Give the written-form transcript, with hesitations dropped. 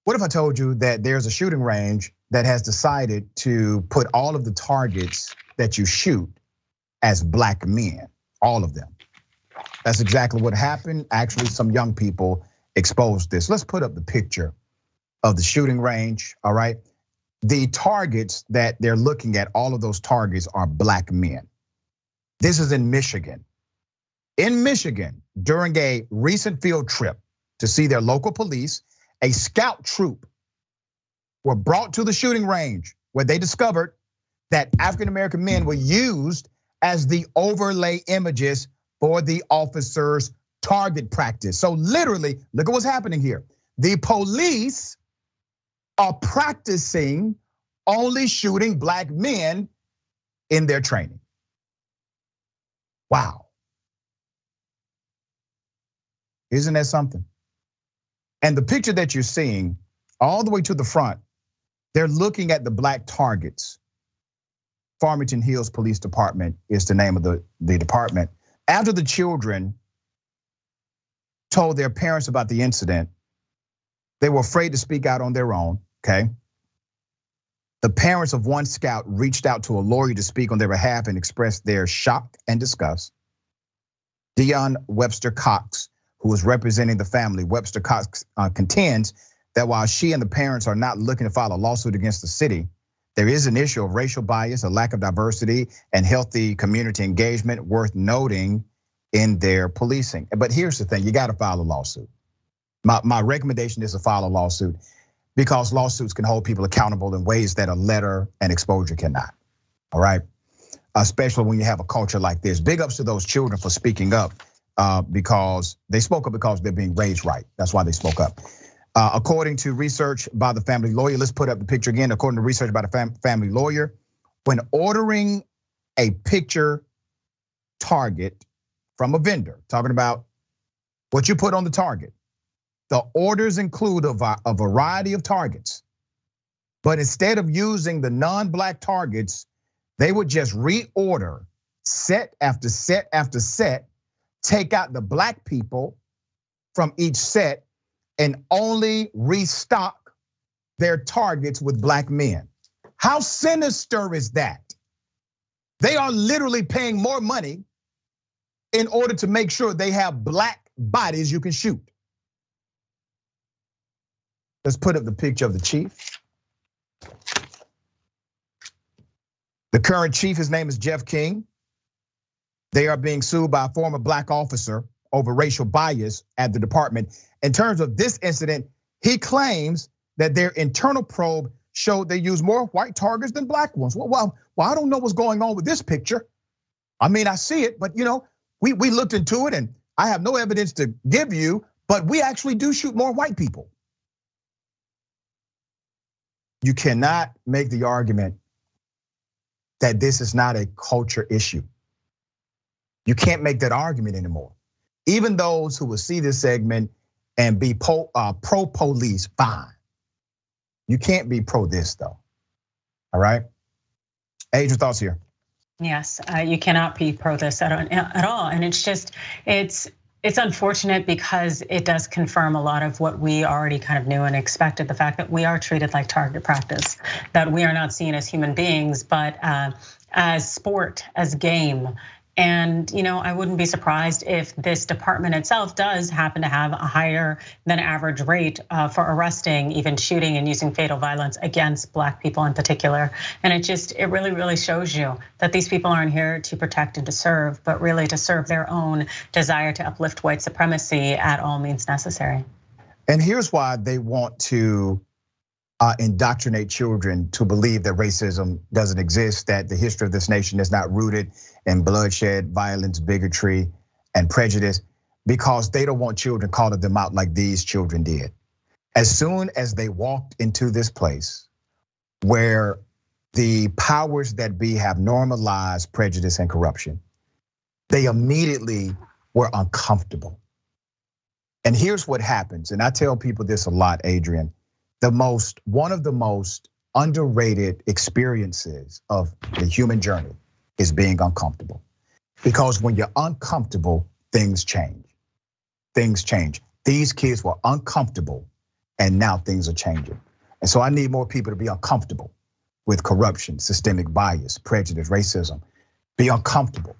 What if I told you that there's a shooting range that has decided to put all of the targets that you shoot as black men, all of them? That's exactly what happened. Actually, some young people exposed this. Let's put up the picture of the shooting range, all right? The targets that they're looking at, all of those targets are black men. This is in Michigan. In Michigan, during a recent field trip to see their local police, a scout troop were brought to the shooting range where they discovered that African-American men were used as the overlay images for the officers' target practice. So literally, look at what's happening here. The police are practicing only shooting black men in their training. Wow. Isn't that something? And the picture that you're seeing all the way to the front, they're looking at the black targets. Farmington Hills Police Department is the name of the department. After the children told their parents about the incident, they were afraid to speak out on their own, okay? The parents of one scout reached out to a lawyer to speak on their behalf and expressed their shock and disgust. Dion Webster Cox, who was representing the family, Webster Cox contends that while she and the parents are not looking to file a lawsuit against the city, there is an issue of racial bias, a lack of diversity, and healthy community engagement worth noting in their policing. But here's the thing, you gotta file a lawsuit. My recommendation is to file a lawsuit because lawsuits can hold people accountable in ways that a letter and exposure cannot, all right? Especially when you have a culture like this. Big ups to those children for speaking up because they spoke up because they're being raised right. That's why they spoke up. According to research by the family lawyer, let's put up the picture again. According to research by the family lawyer, when ordering a picture target from a vendor, talking about what you put on the target, the orders include a variety of targets. But instead of using the non-black targets, they would just reorder set after set after set, take out the black people from each set and only restock their targets with black men. How sinister is that? They are literally paying more money in order to make sure they have black bodies you can shoot. Let's put up the picture of the chief. The current chief, his name is Jeff King. They are being sued by a former black officer over racial bias at the department. In terms of this incident, he claims that their internal probe showed they used more white targets than black ones. Well, I don't know what's going on with this picture. I mean, I see it, but we looked into it and I have no evidence to give you, but we actually do shoot more white people. You cannot make the argument that this is not a culture issue. You can't make that argument anymore. Even those who will see this segment and be pro-police, fine. You can't be pro this though, all right? Age, your thoughts here? Yes, you cannot be pro this at all. And it's unfortunate because it does confirm a lot of what we already kind of knew and expected. The fact that we are treated like target practice, that we are not seen as human beings, but as sport, as game. And I wouldn't be surprised if this department itself does happen to have a higher than average rate for arresting, even shooting and using fatal violence against black people in particular. And it really, really shows you that these people aren't here to protect and to serve, but really to serve their own desire to uplift white supremacy at all means necessary. And here's why they want to indoctrinate children to believe that racism doesn't exist, that the history of this nation is not rooted in bloodshed, violence, bigotry, and prejudice, because they don't want children calling them out like these children did. As soon as they walked into this place where the powers that be have normalized prejudice and corruption, they immediately were uncomfortable. And here's what happens, and I tell people this a lot, Adrian. One of the most underrated experiences of the human journey is being uncomfortable. Because when you're uncomfortable, things change. Things change. These kids were uncomfortable And now things are changing. And so I need more people to be uncomfortable with corruption, systemic bias, prejudice, racism. Be uncomfortable.